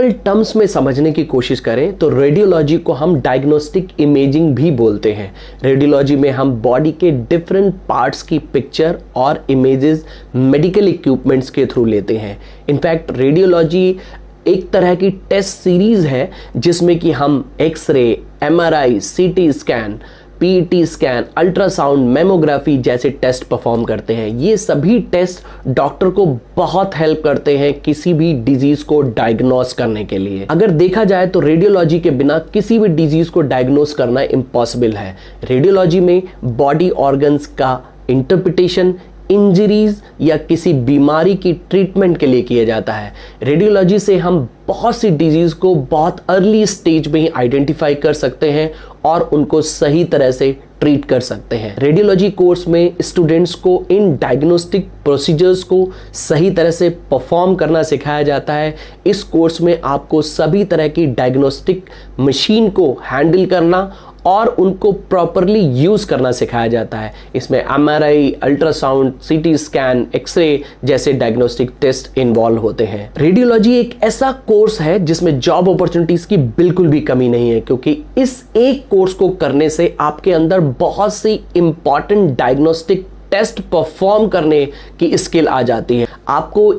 Simple terms में समझने की कोशिश करें तो रेडियोलॉजी को हम डायग्नोस्टिक इमेजिंग भी बोलते हैं। रेडियोलॉजी में हम बॉडी के डिफरेंट पार्ट्स की पिक्चर और इमेजेस मेडिकल इक्विपमेंट्स के थ्रू लेते हैं। इनफैक्ट रेडियोलॉजी एक तरह की टेस्ट सीरीज है जिसमें कि हम X-ray, MRI, CT scan, PT scan, ultrasound, mammography जैसे टेस्ट परफॉर्म करते हैं। ये सभी टेस्ट डॉक्टर को बहुत हेल्प करते हैं किसी भी डिजीज को डायग्नोस करने के लिए। अगर देखा जाए तो रेडियोलॉजी के बिना किसी भी डिजीज को डायग्नोस करना इम्पॉसिबल है। रेडियोलॉजी में बॉडी ऑर्गन्स का इंटरप्रिटेशन इंजरीज या किसी बीमारी की ट्रीटमेंट के लिए किया जाता है। रेडियोलॉजी से हम बहुत सी डिजीज को बहुत अर्ली स्टेज में ही आइडेंटिफाई कर सकते हैं और उनको सही तरह से ट्रीट कर सकते हैं। रेडियोलॉजी कोर्स में स्टूडेंट्स को इन डायग्नोस्टिक प्रोसीजर्स को सही तरह से परफॉर्म करना सिखाया जाता है। इस कोर्स में आपको सभी तरह की डायग्नोस्टिक मशीन को हैंडल करना और उनको प्रॉपरली यूज करना सिखाया जाता है। इसमें MRI, ultrasound, CT scan, X-ray जैसे डायग्नोस्टिक टेस्ट इन्वॉल्व होते हैं। रेडियोलॉजी एक ऐसा कोर्स है जिसमें जॉब अपॉर्चुनिटीज की बिल्कुल भी कमी नहीं है, क्योंकि इस एक कोर्स को करने से आपके अंदर बहुत सी इंपॉर्टेंट डायग्नोस्टिक टेस्ट परफॉर्म करने की स्किल आ जाती है। आपको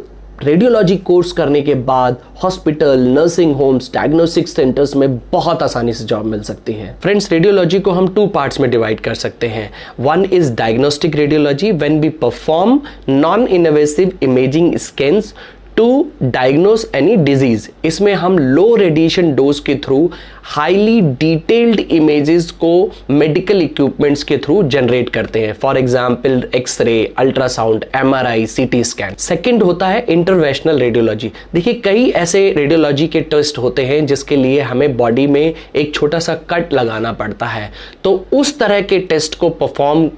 रेडियोलॉजी कोर्स करने के बाद hospital, nursing homes, diagnostic centres में बहुत आसानी से जॉब मिल सकती है। फ्रेंड्स, रेडियोलॉजी को हम 2 पार्ट्स में डिवाइड कर सकते हैं। One is diagnostic radiology, when we perform non invasive imaging scans to diagnose any disease. इसमें हम लो रेडिएशन डोज के थ्रू हाईली डिटेल्ड इमेजेस को मेडिकल इक्विपमेंट्स के थ्रू जनरेट करते हैं। For example X-ray, ultrasound, MRI, CT scan. Second होता है interventional radiology. देखिए, कई ऐसे रेडियोलॉजी के टेस्ट होते हैं जिसके लिए हमें बॉडी में एक छोटा सा कट लगाना पड़ता है, तो उस तरह के टेस्ट को परफॉर्म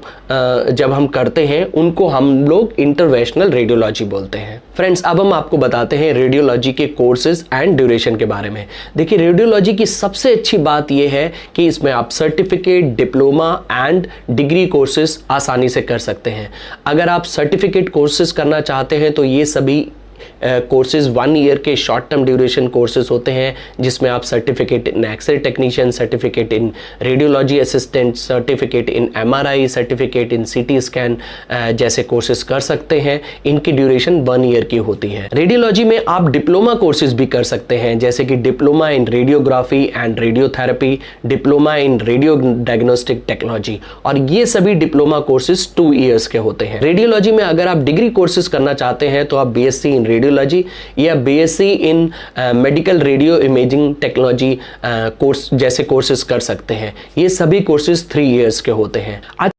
जब हम करते हैं उनको हम लोग इंटरवेंशनल रेडियोलॉजी बोलते हैं। फ्रेंड्स, अब हम आपको बताते हैं रेडियोलॉजी के कोर्सेज एंड ड्यूरेशन के बारे में। देखिए, रेडियोलॉजी की सबसे अच्छी बात यह है कि इसमें आप certificate, diploma and degree courses आसानी से कर सकते हैं। अगर आप सर्टिफिकेट कोर्सेज करना चाहते हैं तो ये सभी कोर्सेज 1 ईयर के शॉर्ट टर्म ड्यूरेशन कोर्सेज होते हैं, जिसमें आप certificate in X-ray technician, certificate in radiology assistant, certificate in MRI, certificate in CT scan जैसे कोर्सेज कर सकते हैं। इनकी ड्यूरेशन 1 ईयर की होती है। रेडियोलॉजी में आप डिप्लोमा कोर्सेज भी कर सकते हैं, जैसे कि diploma in radiography and radiotherapy, diploma in radio diagnostic technology, और ये सभी डिप्लोमा कोर्सेज 2 ईयर्स के होते हैं। रेडियोलॉजी में अगर आप डिग्री कोर्सेज करना चाहते हैं तो आप बीएससी इन रेडियोलॉजी या BSc in medical radio imaging technology course जैसे कोर्सेज कर सकते हैं। ये सभी कोर्सेज 3 ईयर्स के होते हैं।